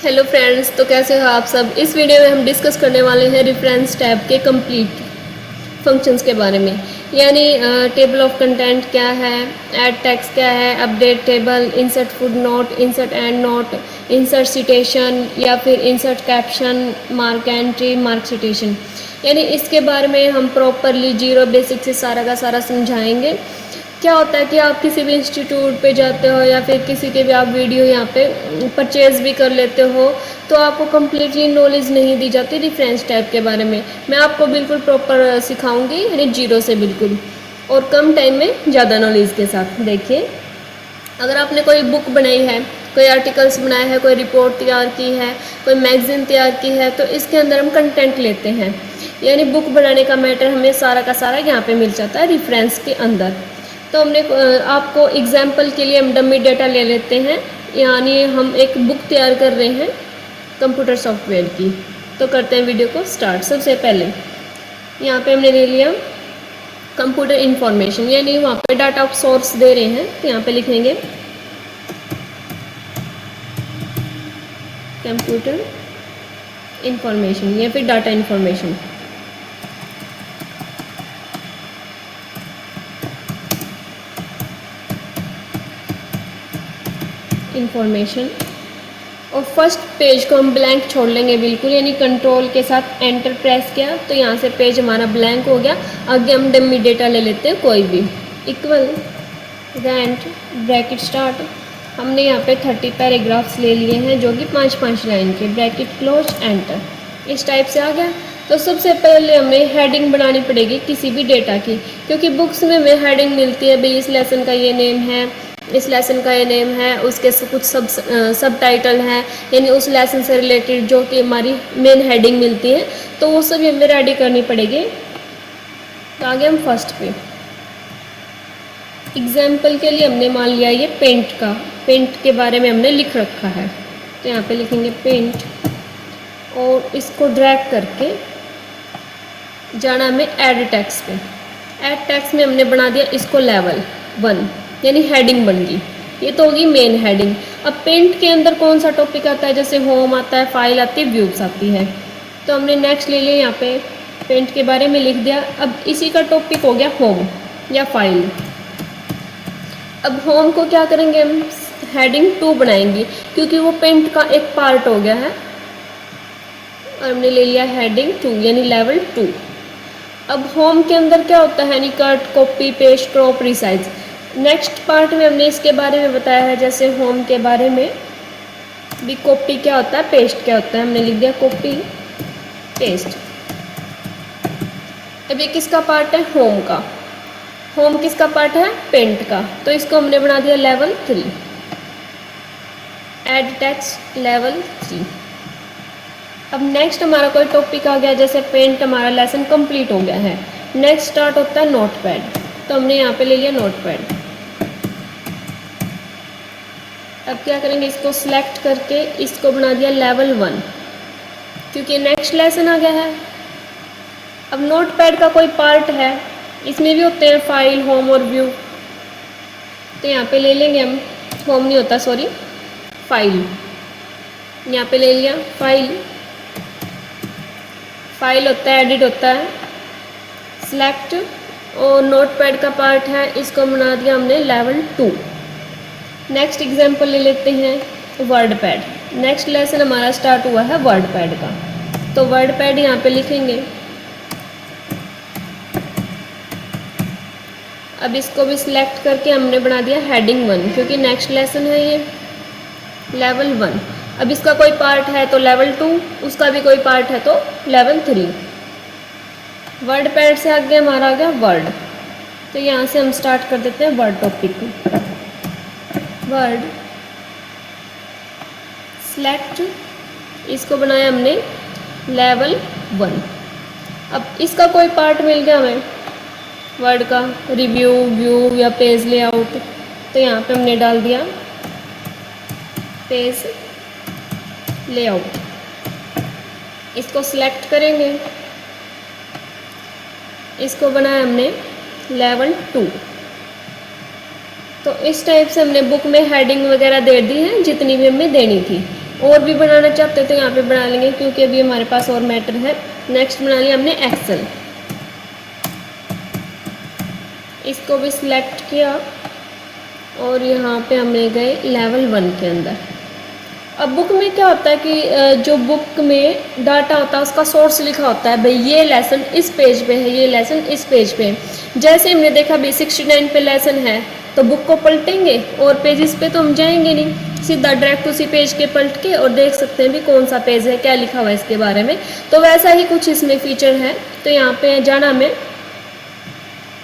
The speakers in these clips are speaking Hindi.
हेलो फ्रेंड्स, तो कैसे हो आप सब। इस वीडियो में हम डिस्कस करने वाले हैं रेफरेंस टैब के कंप्लीट फंक्शंस के बारे में। यानी टेबल ऑफ कंटेंट क्या है, ऐड टेक्स्ट क्या है, update table, insert foot note, insert and note, insert citation या फिर insert caption, mark entry, mark citation. यानी इसके बारे में हम प्रॉपरली जीरो बेसिक से सारा का सारा समझाएंगे। क्या होता है कि आप किसी भी इंस्टीट्यूट पे जाते हो या फिर किसी के भी आप वीडियो यहाँ पे परचेज़ भी कर लेते हो, तो आपको कम्प्लीटली नॉलेज नहीं दी जाती रेफरेंस टैब के बारे में। मैं आपको बिल्कुल प्रॉपर सिखाऊंगी, यानी जीरो से बिल्कुल, और कम टाइम में ज़्यादा नॉलेज के साथ। देखिए, अगर आपने कोई बुक बनाई है, कोई आर्टिकल्स बनाया है, कोई रिपोर्ट तैयार की है, कोई मैगज़ीन तैयार की है, तो इसके अंदर हम कंटेंट लेते हैं। यानी बुक बनाने का मैटर हमें सारा का सारा यहाँ पे मिल जाता है रेफरेंस के अंदर। तो हमने आपको एग्जाम्पल के लिए हम डमी डेटा ले लेते हैं। यानी हम एक बुक तैयार कर रहे हैं कंप्यूटर सॉफ्टवेयर की। तो करते हैं वीडियो को स्टार्ट। सबसे पहले यहाँ पे हमने ले लिया कंप्यूटर इंफॉर्मेशन, यानी वहाँ पे डाटा ऑफ सोर्स दे रहे हैं, तो यहाँ पे लिखेंगे कंप्यूटर इंफॉर्मेशन या फिर डाटा इंफॉर्मेशन। इंफॉर्मेशन और फर्स्ट पेज को हम ब्लैंक छोड़ लेंगे बिल्कुल, यानी कंट्रोल के साथ एंटर प्रेस किया तो यहाँ से पेज हमारा ब्लैंक हो गया। आगे हम डमी डेटा ले लेते हैं कोई भी, इक्वल रेंट ब्रैकेट स्टार्ट। हमने यहाँ पे 30 पैराग्राफ्स ले लिए हैं जो कि 5-5 लाइन के, ब्रैकेट क्लोज एंटर। इस टाइप से आ गया। तो सबसे पहले हमें हेडिंग बनानी पड़ेगी किसी भी डेटा की, क्योंकि बुक्स में हमें हेडिंग मिलती है, भाई इस लेसन का ये नेम है, इस लेसन का ये नेम है, उसके कुछ सब टाइटल हैं, यानी उस लेसन से रिलेटेड जो कि हमारी मेन हेडिंग मिलती है, तो वो सभी हमें रेडी करनी पड़ेगी। तो आगे हम फर्स्ट पे एग्जाम्पल के लिए हमने मान लिया ये पेंट का, पेंट के बारे में हमने लिख रखा है, तो यहाँ पे लिखेंगे पेंट और इसको ड्रैग करके जाना हमें ऐड टेक्स्ट पे। ऐड टेक्स्ट में हमने बना दिया इसको लेवल 1, यानी हेडिंग बन गई। ये तो होगी मेन हेडिंग। अब पेंट के अंदर कौन सा टॉपिक आता है, जैसे होम आता है, फाइल आती है, व्यूज आती है। तो हमने नेक्स्ट ले लिया, यहाँ पे पेंट के बारे में लिख दिया। अब इसी का टॉपिक हो गया होम या फाइल। अब होम को क्या करेंगे हम, हेडिंग 2 बनाएंगे, क्योंकि वो पेंट का एक पार्ट हो गया है। और हमने ले लिया हेडिंग 2, यानी लेवल 2। अब होम के अंदर क्या होता है, यानी cut, copy, paste, crop, resize. Next part में हमने इसके बारे में बताया है, जैसे होम के बारे में भी कॉपी क्या होता है, पेस्ट क्या होता है। हमने लिख दिया कॉपी पेस्ट। अब ये किसका पार्ट है, होम का। होम किसका पार्ट है, पेंट का। तो इसको हमने बना दिया लेवल 3, ऐड टेक्स्ट लेवल 3। अब नेक्स्ट हमारा कोई टॉपिक आ गया, जैसे पेंट हमारा लेसन कंप्लीट हो गया है। नेक्स्ट स्टार्ट होता है नोटपैड, तो हमने यहाँ पे ले लिया नोटपैड। अब क्या करेंगे, इसको सिलेक्ट करके इसको बना दिया लेवल 1, क्योंकि नेक्स्ट लेसन आ गया है। अब नोटपैड का कोई पार्ट है, इसमें भी होते हैं फाइल, होम और व्यू। तो यहाँ पे ले लेंगे हम, होम नहीं होता सॉरी, फाइल। यहाँ पे ले लिया फाइल, फाइल होता है, एडिट होता है, सिलेक्ट, और नोटपैड का पार्ट है, इसको बना दिया हमने लेवल 2। नेक्स्ट एग्जाम्पल ले लेते हैं वर्डपैड। नेक्स्ट लेसन हमारा स्टार्ट हुआ है वर्डपैड का, तो वर्डपैड यहाँ पे लिखेंगे। अब इसको भी सिलेक्ट करके हमने बना दिया हेडिंग 1, क्योंकि नेक्स्ट लेसन है ये लेवल 1। अब इसका कोई पार्ट है तो लेवल 2, उसका भी कोई पार्ट है तो लेवल 3। वर्डपैड से आगे हमारा आ गया वर्ड, तो यहाँ से हम स्टार्ट कर देते हैं वर्ड टॉपिक को। वर्ड सिलेक्ट, इसको बनाया हमने लेवल 1। अब इसका कोई पार्ट मिल गया हमें वर्ड का, रिव्यू, व्यू या पेज लेआउट, तो यहाँ पे हमने डाल दिया पेज लेआउट। इसको सिलेक्ट करेंगे, इसको बनाया हमने लेवल 2। तो इस टाइप से हमने बुक में हेडिंग वगैरह दे दी है जितनी भी हमें देनी थी। और भी बनाना चाहते हैं तो यहाँ पे बना लेंगे, क्योंकि अभी हमारे पास और मैटर है। नेक्स्ट बना लिया हमने एक्सेल, इसको भी सिलेक्ट किया और यहाँ पे हमने गए लेवल 1 के अंदर। अब बुक में क्या होता है कि जो बुक में डाटा होता है उसका सोर्स लिखा होता है, भाई ये लेसन इस पेज पे है, ये लेसन इस पेज पे है। जैसे हमने देखा भाई 69 पे लेसन है तो बुक को पलटेंगे और पेजेस पे तो हम जाएंगे नहीं, सीधा डायरेक्ट उसी पेज के पलट के और देख सकते हैं भी कौन सा पेज है, क्या लिखा हुआ है इसके बारे में। तो वैसा ही कुछ इसमें फीचर है। तो यहाँ पे जाना हमें,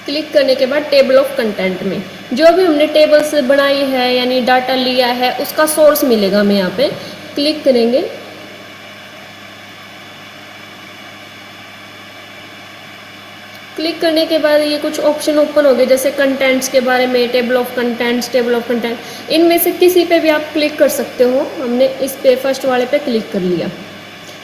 क्लिक करने के बाद टेबल ऑफ कंटेंट में जो भी हमने टेबल्स बनाई है यानी डाटा लिया है उसका सोर्स मिलेगा हमें। यहाँ पे क्लिक करेंगे, क्लिक करने के बाद ये कुछ ऑप्शन ओपन हो गए, जैसे कंटेंट्स के बारे में, table of contents, table of content. इनमें से किसी पे भी आप क्लिक कर सकते हो। हमने इस पे फर्स्ट वाले पे क्लिक कर लिया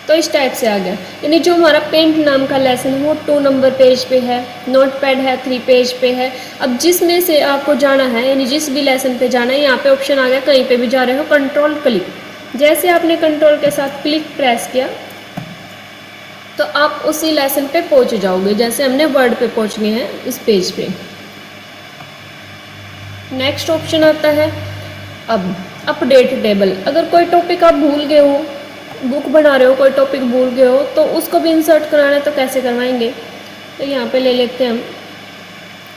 तो इस टाइप से आ गया। यानी जो हमारा पेंट नाम का लेसन है वो 2 नंबर पेज पे है, नोटपैड है 3 पेज पे है। अब जिसमें से आपको जाना है यानी जिस भी लेसन पे जाना है, यहाँ पे ऑप्शन आ गया, कहीं पे भी जा रहे हो कंट्रोल क्लिक। जैसे आपने कंट्रोल के साथ क्लिक प्रेस किया तो आप उसी लेसन पे पहुँच जाओगे, जैसे हमने वर्ड पे पहुँच गए हैं इस पेज पे। नेक्स्ट ऑप्शन आता है अब अपडेट टेबल। अगर कोई टॉपिक आप भूल गए हो, बुक बना रहे हो, कोई टॉपिक भूल गए हो तो उसको भी इंसर्ट कराना है तो कैसे करवाएंगे। तो यहाँ पे ले लेते हैं हम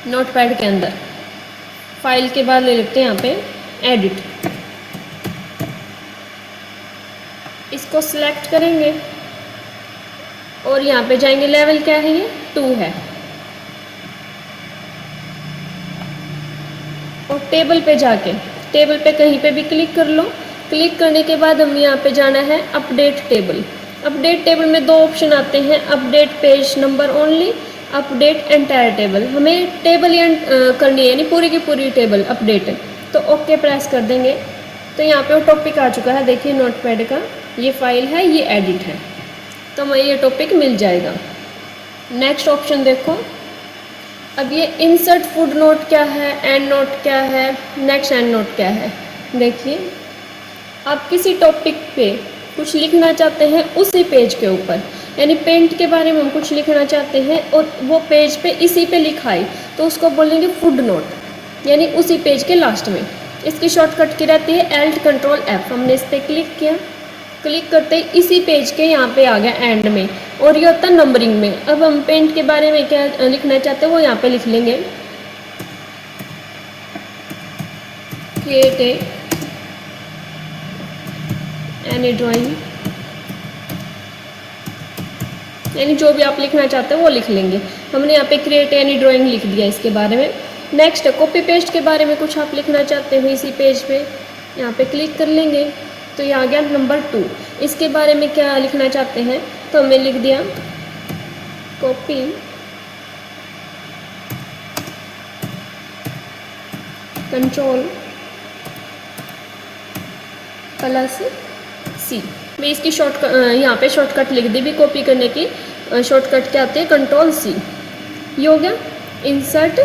नोटपैड के अंदर, फाइल के बाद ले लेते हैं यहाँ पे एडिट, इसको सिलेक्ट करेंगे और यहाँ पे जाएंगे, लेवल क्या है ये 2 है, और टेबल पे जाके टेबल पे कहीं पे भी क्लिक कर लो। क्लिक करने के बाद हम यहाँ पे जाना है अपडेट टेबल। अपडेट टेबल में 2 ऑप्शन आते हैं, update page number only, update entire table. हमें टेबल करनी है यानी पूरी की पूरी टेबल अपडेट है, तो ओके प्रेस कर देंगे। तो यहाँ पे वो टॉपिक आ चुका है, देखिए नोटपैड का ये फाइल है, ये एडिट है, तो हमें ये टॉपिक मिल जाएगा। नेक्स्ट ऑप्शन देखो, अब ये इंसर्ट फुट नोट क्या है, एंड नोट क्या है, नेक्स्ट एंड नोट क्या है। देखिए आप किसी टॉपिक पे कुछ लिखना चाहते हैं उसी पेज के ऊपर, यानी पेंट के बारे में हम कुछ लिखना चाहते हैं और वो पेज पे इसी पे लिखा है तो उसको बोलेंगे फुट नोट, यानी उसी पेज के लास्ट में। इसकी शॉर्टकट की रहती है Alt Ctrl F। हमने इस पर क्लिक किया, क्लिक करते ही इसी पेज के यहाँ पे आ गया एंड में, और ये होता है नंबरिंग में। अब हम पेंट के बारे में क्या लिखना चाहते हैं वो यहाँ पे लिख लेंगे, क्रिएट एनी ड्राइंग, यानी जो भी आप लिखना चाहते हो वो लिख लेंगे। हमने यहाँ पे क्रिएट एनी ड्राइंग लिख दिया इसके बारे में। नेक्स्ट कॉपी पेस्ट के बारे में कुछ आप लिखना चाहते हो इसी पेज पे, यहाँ पे क्लिक कर लेंगे तो ये आ गया नंबर 2। इसके बारे में क्या लिखना चाहते हैं तो हमने लिख दिया कॉपी कंट्रोल प्लस C। मैं इसकी शॉर्टकट यहाँ पे शॉर्टकट लिख दी भी, कॉपी करने की शॉर्टकट क्या आती है कंट्रोल C। ये हो गया इंसर्ट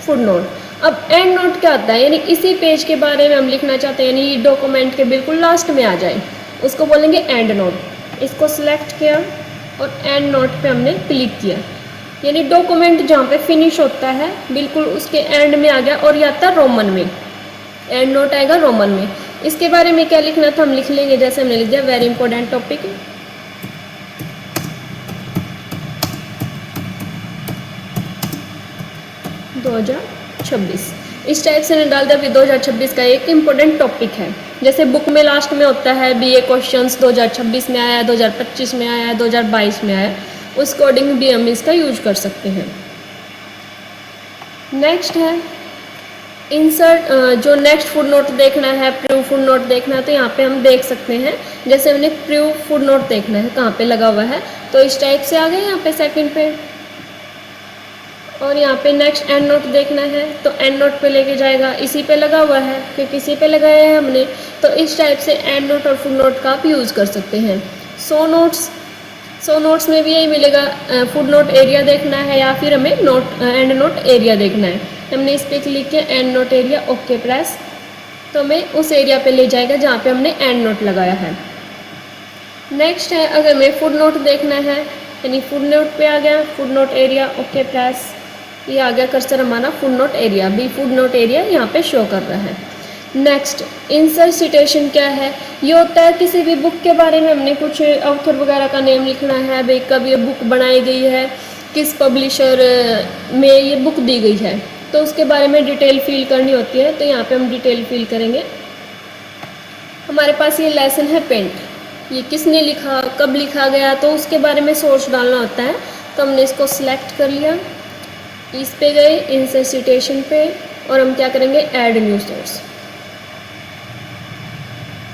फुट नोट। अब एंड नोट क्या होता है, यानी इसी पेज के बारे में हम लिखना चाहते हैं यानी डॉक्यूमेंट के बिल्कुल लास्ट में आ जाए, उसको बोलेंगे एंड नोट। इसको सिलेक्ट किया और एंड नोट पे हमने क्लिक किया, यानी डॉक्यूमेंट जहाँ पे फिनिश होता है बिल्कुल उसके एंड में आ गया, और यह आता है रोमन में, एंड नोट आएगा रोमन में। इसके बारे में क्या लिखना था हम लिख लेंगे, जैसे हमने लिख दिया वेरी इंपॉर्टेंट टॉपिक 2026। इस टाइप से डाल दिया भी 2026 का एक इम्पोर्टेंट टॉपिक है। जैसे बुक में लास्ट में होता है BA क्वेश्चंस 2026 में आया है, 2025 में आया है, 2022 में आया है, उस अकॉर्डिंग भी हम इसका यूज कर सकते हैं। नेक्स्ट है इंसर्ट, जो नेक्स्ट फुट नोट देखना है, प्रूफ फुट नोट देखना है, तो यहाँ पे हम देख सकते हैं। जैसे हमने प्रूफ फुट नोट देखना है कहाँ पे लगा हुआ है, तो इस टाइप से आ गए यहाँ पे सेकंड पे। और यहाँ पे नेक्स्ट एंड नोट देखना है तो एंड नोट पे लेके जाएगा, इसी पे लगा हुआ है क्योंकि इसी पे लगाया है हमने, तो इस टाइप से एंड नोट और फुट नोट का आप यूज़ कर सकते हैं। सो नोट्स में भी यही मिलेगा, फुट नोट एरिया देखना है या फिर हमें एंड नोट एरिया देखना है। हमने इस पर क्लिक किया and note area, okay press, तो हमें उस एरिया पे ले जाएगा जहाँ पे हमने एंड नोट लगाया है। नेक्स्ट है, अगर मैं फुट नोट देखना है, यानी फुट नोट पे आ गया, foot note area, okay press, ये आ गया कर्सर हमारा फुट नोट एरिया, भी फुट नोट एरिया यहाँ पे शो कर रहा है। नेक्स्ट, इंसर्ट सिटेशन क्या है? ये होता है किसी भी बुक के बारे में हमने कुछ ऑथर वगैरह का नेम लिखना है, भाई कब ये बुक बनाई गई है, किस पब्लिशर में ये बुक दी गई है, तो उसके बारे में डिटेल फिल करनी होती है, तो यहाँ पे हम डिटेल फिल करेंगे। हमारे पास ये लेसन है पेंट, ये किसने लिखा, कब लिखा गया, तो उसके बारे में सोर्स डालना होता है, तो हमने इसको सिलेक्ट कर लिया, इस पे गए इंसर्ट सिटेशन पे, और हम क्या करेंगे, ऐड न्यू सोर्स,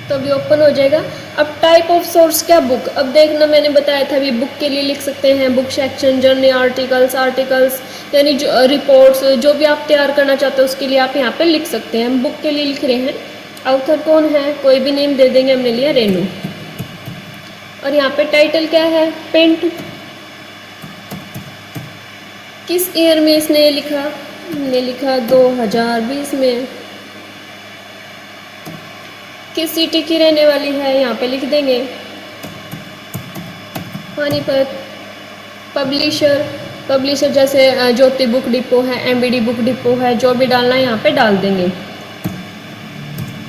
तो अभी ओपन हो जाएगा। अब टाइप ऑफ सोर्स क्या, बुक। अब देखना, मैंने बताया था अभी बुक के लिए लिख सकते हैं बुक सेक्शन, जर्नल आर्टिकल्स, यानी जो रिपोर्ट्स जो भी आप तैयार करना चाहते हो उसके लिए आप यहाँ पे लिख सकते हैं। हम बुक के लिए लिख रहे हैं, ऑथर कौन है, कोई भी नेम दे देंगे, हमने लिया रेनू, और यहाँ पे टाइटल क्या है, पेंट, किस ईयर में इसने ये लिखा, हमने लिखा 2020 में, किस सिटी की रहने वाली है, यहाँ पे लिख देंगे पानीपत, पब्लिशर जैसे ज्योति बुक डिपो है, एमबीडी बुक डिपो है, जो भी डालना है यहाँ पे डाल देंगे,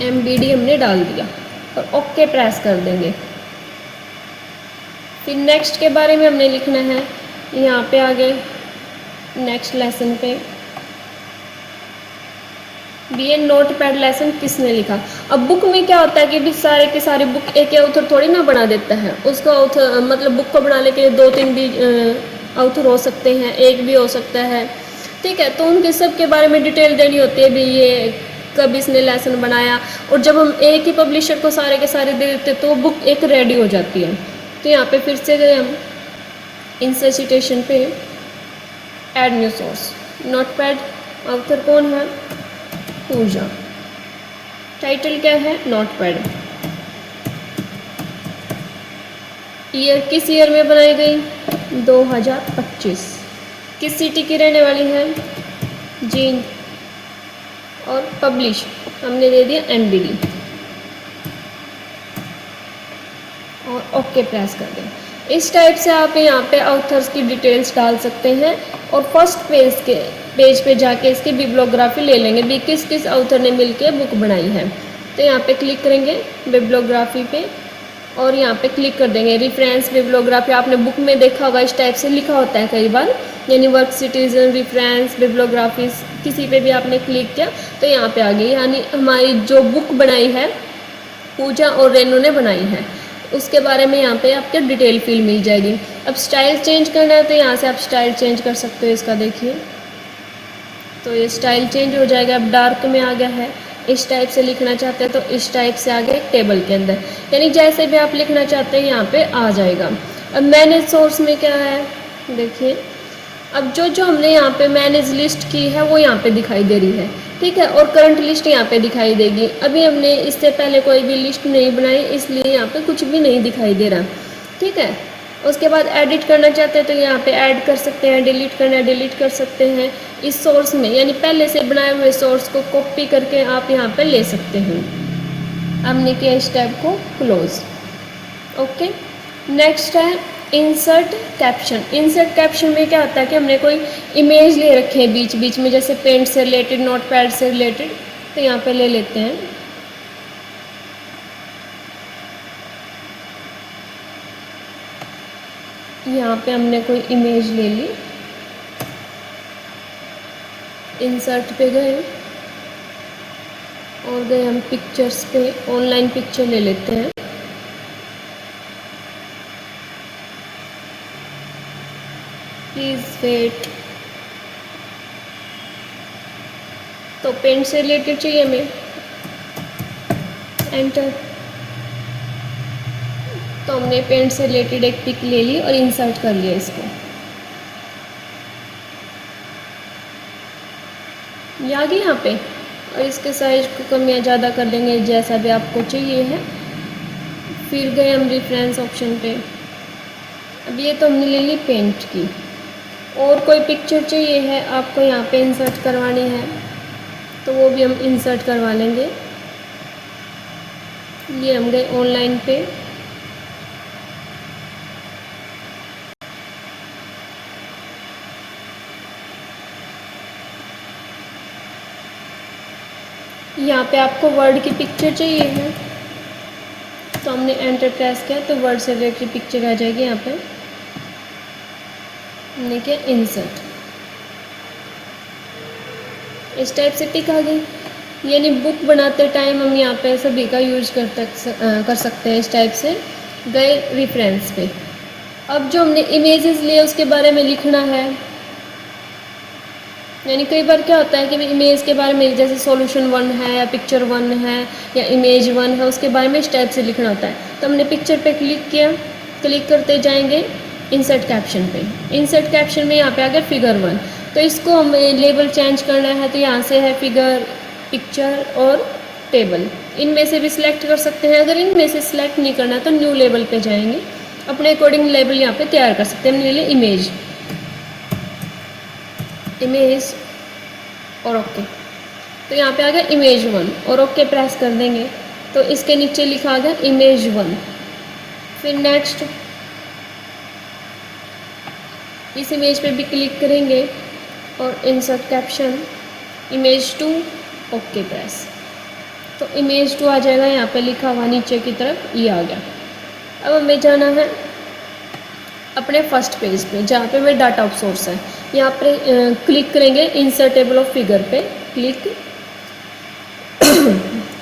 एमबीडी हमने डाल दिया और ओके प्रेस कर देंगे। फिर नेक्स्ट के बारे में हमने लिखना है, यहाँ पे आगे नेक्स्ट लेसन पे बी ए नोट पैड लेसन किसने लिखा। अब बुक में क्या होता है कि भी सारे के सारे बुक एक ऑथर थोड़ी ना बना देता है, उसका ऑथर मतलब बुक को बनाने के लिए 2-3 भी ऑथर हो सकते हैं, एक भी हो सकता है, ठीक है, तो उनके सब के बारे में डिटेल देनी होती है, भी ये कब इसने लेसन बनाया, और जब हम एक ही पब्लिशर को सारे के सारे दे देते तो बुक एक रेडी हो जाती है। तो यहाँ पे फिर से गए हम इंसर्ट सिटेशन पे, add new source, notepad, author कौन है, पूजा, टाइटल क्या है, नोटपैड, ईयर किस ईयर में बनाई गई, 2025, किस सिटी की रहने वाली है, जींद, और पब्लिश हमने दे दिया एमबीडी, और ओके प्रेस कर दें। इस टाइप से आप यहाँ पे ऑथर्स की डिटेल्स डाल सकते हैं, और फर्स्ट पेज पे जाके इसकी बिब्लियोग्राफी ले लेंगे, भी किस किस ऑथर ने मिलके बुक बनाई है, तो यहाँ पे क्लिक करेंगे बिब्लियोग्राफी पे, और यहाँ पे क्लिक कर देंगे रेफरेंस बिब्लियोग्राफी। आपने बुक में देखा होगा इस टाइप से लिखा होता है कई बार, यानी वर्क सिटीजन रेफरेंस बिब्लियोग्राफी, किसी पे भी आपने क्लिक किया तो यहाँ पे आ गई, यानी हमारी जो बुक बनाई है पूजा और रेनू ने बनाई है, उसके बारे में यहाँ पे आपके डिटेल फिल मिल जाएगी। अब स्टाइल चेंज करना है तो यहाँ से आप स्टाइल चेंज कर सकते हो, इसका देखिए तो ये स्टाइल चेंज हो जाएगा। अब डार्क में आ गया है, इस टाइप से लिखना चाहते हैं तो इस टाइप से आ गया टेबल के अंदर, यानी जैसे भी आप लिखना चाहते हैं यहाँ पे आ जाएगा। अब मैनेज सोर्स में क्या है, देखिए अब जो हमने यहाँ पे मैनेज लिस्ट की है वो यहाँ पे दिखाई दे रही है, ठीक है, और करंट लिस्ट यहाँ पे दिखाई देगी। अभी हमने इससे पहले कोई भी लिस्ट नहीं बनाई, इसलिए यहाँ पे कुछ भी नहीं दिखाई दे रहा, ठीक है। उसके बाद एडिट करना चाहते हैं तो यहाँ पे ऐड कर सकते हैं, डिलीट करना है डिलीट कर सकते हैं इस सोर्स में, यानी पहले से बनाए हुए सोर्स को कॉपी करके आप यहाँ पे ले सकते हैं। हमने किया इस टैब को क्लोज, ओके। नेक्स्ट है इंसर्ट कैप्शन। इंसर्ट कैप्शन में क्या होता है कि हमने कोई इमेज ले रखे हैं बीच बीच में, जैसे पेंट से रिलेटेड, नोटपैड से रिलेटेड, तो यहाँ पे ले लेते हैं। यहाँ पे हमने कोई इमेज ले ली, इंसर्ट पे गए और गए हम पिक्चर्स पे, ऑनलाइन पिक्चर ले लेते हैं। प्लीज़ वेट, तो पेंट से रिलेटेड चाहिए हमें, एंटर, तो हमने पेंट से रिलेटेड एक पिक ले ली और इंसर्ट कर लिया इसको। ये आ गई यहाँ पे, और इसके साइज को कम या ज़्यादा कर देंगे जैसा भी आपको चाहिए है। फिर गए हम रेफरेंस ऑप्शन पे, अब ये तो हमने ले ली पेंट की, और कोई पिक्चर चाहिए है आपको यहाँ पे इंसर्ट करवानी है तो वो भी हम इंसर्ट करवा लेंगे। ये हम गए ऑनलाइन पे, यहाँ पे आपको वर्ड की पिक्चर चाहिए है, तो हमने एंटर प्रेस किया तो वर्ड से रिलेटेड पिक्चर आ जाएगी। यहाँ पे हमने किया इंसर्ट, इस टाइप से टिक आ गई। यानी बुक बनाते टाइम हम यहाँ पे सभी का यूज कर सकते हैं। इस टाइप से गए रेफरेंस पे। अब जो हमने इमेजेस लिए उसके बारे में लिखना है। यानी कई बार क्या होता है कि इमेज के बारे में, जैसे सॉल्यूशन 1 है या पिक्चर 1 है या इमेज 1 है, उसके बारे में इस टाइप से लिखना होता है। तो हमने पिक्चर पे क्लिक किया, क्लिक करते जाएंगे इंसर्ट कैप्शन पे। इंसर्ट कैप्शन में यहाँ पे आ गया फिगर 1, तो इसको हमें लेबल चेंज करना है। तो यहाँ से है फिगर, पिक्चर और टेबल, इनमें से भी सिलेक्ट कर सकते हैं। अगर इनमें से सिलेक्ट नहीं करना तो न्यू लेबल पे जाएंगे, अपने अकॉर्डिंग लेबल यहाँ पे तैयार कर सकते हैं। हमने ले इमेज, इमेज और ओके। तो यहाँ पे आ गया इमेज 1 और ओके प्रेस कर देंगे तो इसके नीचे लिखा आ गया इमेज 1। फिर नेक्स्ट, इस इमेज पे भी क्लिक करेंगे और insert caption image 2, okay press, तो इमेज 2 आ जाएगा। यहाँ पे लिखा हुआ नीचे की तरफ ये आ गया। अब हमें जाना है अपने फर्स्ट पेज पे जहाँ पे मेरा डाटा ऑफ सोर्स है। यहाँ पे क्लिक करेंगे इंसर्ट टेबल ऑफ फिगर पे क्लिक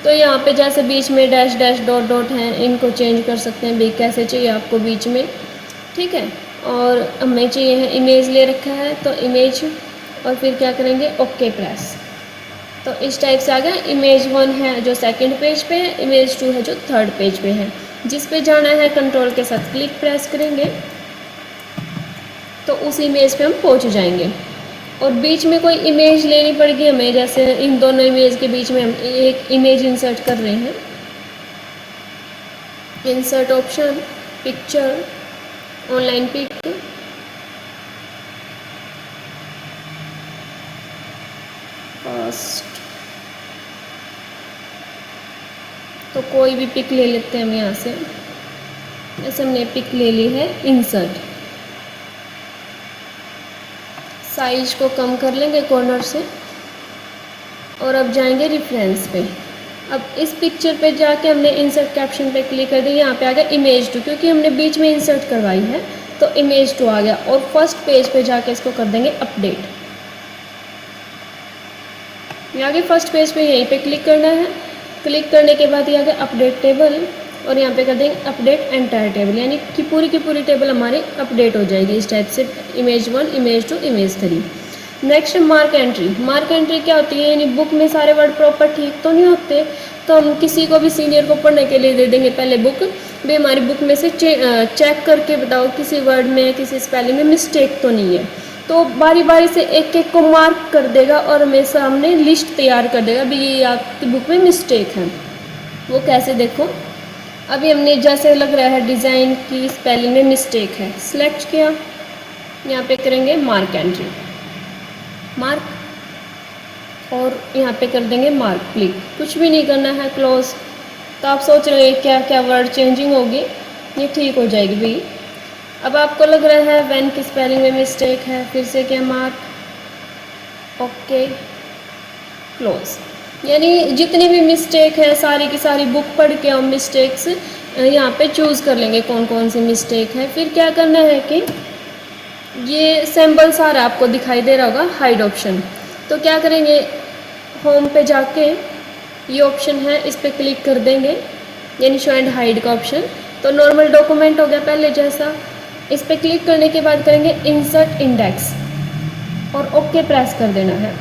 तो यहाँ पे जैसे बीच में डैश डैश डॉट डॉट हैं, इनको चेंज कर सकते हैं भाई, कैसे चाहिए आपको बीच में, ठीक है। और हमें चाहिए है इमेज ले रखा है तो इमेज, और फिर क्या करेंगे ओके प्रेस। तो इस टाइप से आ गया। इमेज 1 है जो सेकंड पेज पे है, इमेज 2 है जो थर्ड पेज पे है। जिस पे जाना है कंट्रोल के साथ क्लिक प्रेस करेंगे तो उस इमेज पे हम पहुंच जाएंगे। और बीच में कोई इमेज लेनी पड़ेगी हमें, जैसे इन दोनों इमेज के बीच में हम एक इमेज इंसर्ट कर रहे हैं। Insert option, picture, online pic, first, तो कोई भी पिक ले लेते हैं हम यहाँ से। जैसे हमने पिक ले ली है इंसर्ट, साइज को कम कर लेंगे कॉर्नर से और अब जाएंगे रेफरेंस पे। अब इस पिक्चर पे जाके हमने इंसर्ट कैप्शन पे क्लिक कर दिया। यहाँ पे आ गया इमेज 2, क्योंकि हमने बीच में इंसर्ट करवाई है तो इमेज 2 आ गया। और फर्स्ट पेज पे जाके इसको कर देंगे अपडेट। आगे फर्स्ट पेज पे यहीं पे क्लिक करना है। क्लिक करने के बाद ये आ गया अपडेट टेबल और यहाँ पे कर देंगे अपडेट एंटायर टेबल, यानी कि पूरी की पूरी टेबल हमारी अपडेट हो जाएगी इस टाइप से। Image 1, image 2, image 3। Next mark entry. Mark entry क्या होती है, यानी बुक में सारे वर्ड प्रॉपर ठीक तो नहीं होते, तो हम किसी को भी सीनियर को पढ़ने के लिए दे देंगे पहले बुक भी, हमारी बुक में से चेक करके बताओ किसी वर्ड में, किसी स्पेलिंग में मिस्टेक तो नहीं है। तो बारी बारी से एक एक को मार्क कर देगा और हमें सामने लिस्ट तैयार कर देगा भी ये आपकी बुक में मिस्टेक है। वो कैसे, देखो अभी हमने जैसे लग रहा है डिज़ाइन की स्पेलिंग में मिस्टेक है, सिलेक्ट किया, यहाँ पे करेंगे मार्क एंट्री, मार्क, और यहाँ पे कर देंगे मार्क क्लिक। कुछ भी नहीं करना है, क्लोज। तो आप सोच रहे हैं क्या क्या वर्ड चेंजिंग होगी, ये ठीक हो जाएगी भाई। अब आपको लग रहा है व्हेन की स्पेलिंग में मिस्टेक है, फिर से क्या मार्क, ओके, क्लोज। यानी जितनी भी मिस्टेक है सारी की सारी बुक पढ़ के हम मिस्टेक्स यहाँ पे चूज़ कर लेंगे कौन कौन सी मिस्टेक है। फिर क्या करना है कि ये सैम्पल सारा आपको दिखाई दे रहा होगा हाइड ऑप्शन, तो क्या करेंगे होम पे जाके ये ऑप्शन है इस पर क्लिक कर देंगे, यानी शो एंड हाइड का ऑप्शन। तो नॉर्मल डॉक्यूमेंट हो गया पहले जैसा। इस पर क्लिक करने के बाद करेंगे इंसर्ट इंडेक्स और ओके प्रेस कर देना है।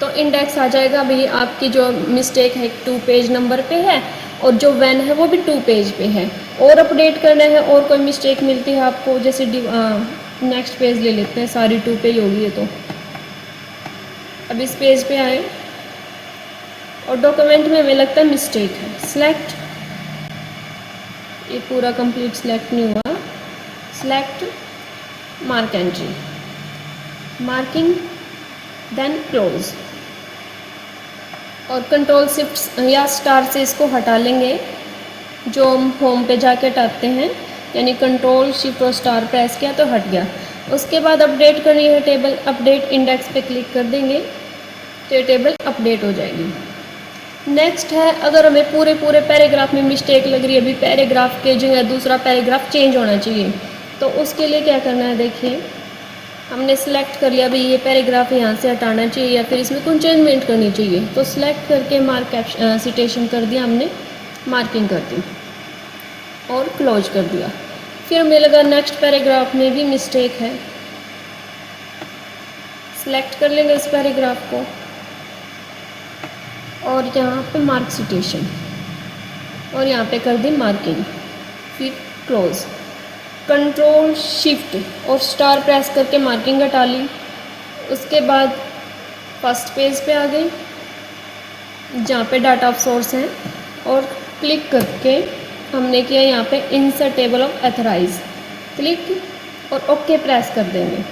तो इंडेक्स आ जाएगा भाई, आपकी जो मिस्टेक है 2 पेज नंबर पे है और जो व्हेन है वो भी 2 पेज पे है। और अपडेट करना है और कोई मिस्टेक मिलती है आपको, जैसे नेक्स्ट पेज ले लेते हैं, सारी 2 पे ही होगी है। तो अब इस पेज पे आए और डॉक्यूमेंट में हमें लगता है मिस्टेक है, सिलेक्ट, ये पूरा कंप्लीट सिलेक्ट नहीं हुआ, select mark entry, marking, then close, और कंट्रोल शिफ्ट या स्टार से इसको हटा लेंगे जो हम होम पे जाके हटाते हैं, यानी कंट्रोल शिफ्ट और स्टार प्रेस किया तो हट गया। उसके बाद अपडेट करनी है टेबल, अपडेट इंडेक्स पे क्लिक कर देंगे तो ये टेबल अपडेट हो जाएगी। नेक्स्ट है, अगर हमें पूरे पैराग्राफ में मिस्टेक लग रही है, अभी पैराग्राफ के जगह दूसरा पैराग्राफ चेंज होना चाहिए, तो उसके लिए क्या करना है, देखिए हमने सेलेक्ट कर लिया भाई ये पैराग्राफ यहाँ से हटाना चाहिए या फिर इसमें कुछ चेंजमेंट करनी चाहिए, तो सिलेक्ट करके मार्क सिटेशन कर दिया हमने, मार्किंग कर दी और क्लोज कर दिया। फिर हमें लगा नेक्स्ट पैराग्राफ में भी मिस्टेक है, सिलेक्ट कर लेंगे इस पैराग्राफ को और यहाँ पे मार्क सिटेशन और यहाँ पे कर दी मार्किंग, फिर क्लोज। कंट्रोल शिफ्ट और स्टार प्रेस करके मार्किंग हटा ली। उसके बाद फर्स्ट पेज पे आ गई जहाँ पे डाटा ऑफ सोर्स है और क्लिक करके हमने किया यहाँ पे insert table of authorise, click और ओके प्रेस कर देंगे।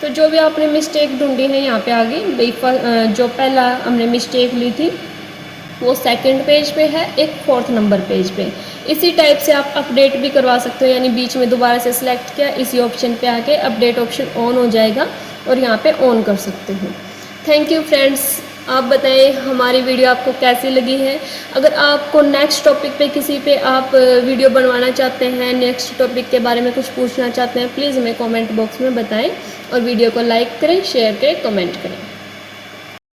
तो जो भी आपने मिस्टेक ढूंढी है यहाँ पे आ गई भाई। जो पहला हमने मिस्टेक ली थी वो सेकंड पेज पे है, एक फोर्थ नंबर पेज पे। इसी टाइप से आप अपडेट भी करवा सकते हो, यानी बीच में दोबारा से सिलेक्ट किया, इसी ऑप्शन पे आके अपडेट ऑप्शन ऑन हो जाएगा और यहाँ पे ऑन कर सकते हो। थैंक यू फ्रेंड्स, आप बताएं हमारी वीडियो आपको कैसी लगी है। अगर आपको नेक्स्ट टॉपिक पे किसी पे आप वीडियो बनवाना चाहते हैं, नेक्स्ट टॉपिक के बारे में कुछ पूछना चाहते हैं, प्लीज़ हमें कमेंट बॉक्स में बताएं और वीडियो को लाइक करें, शेयर करें, कमेंट करें।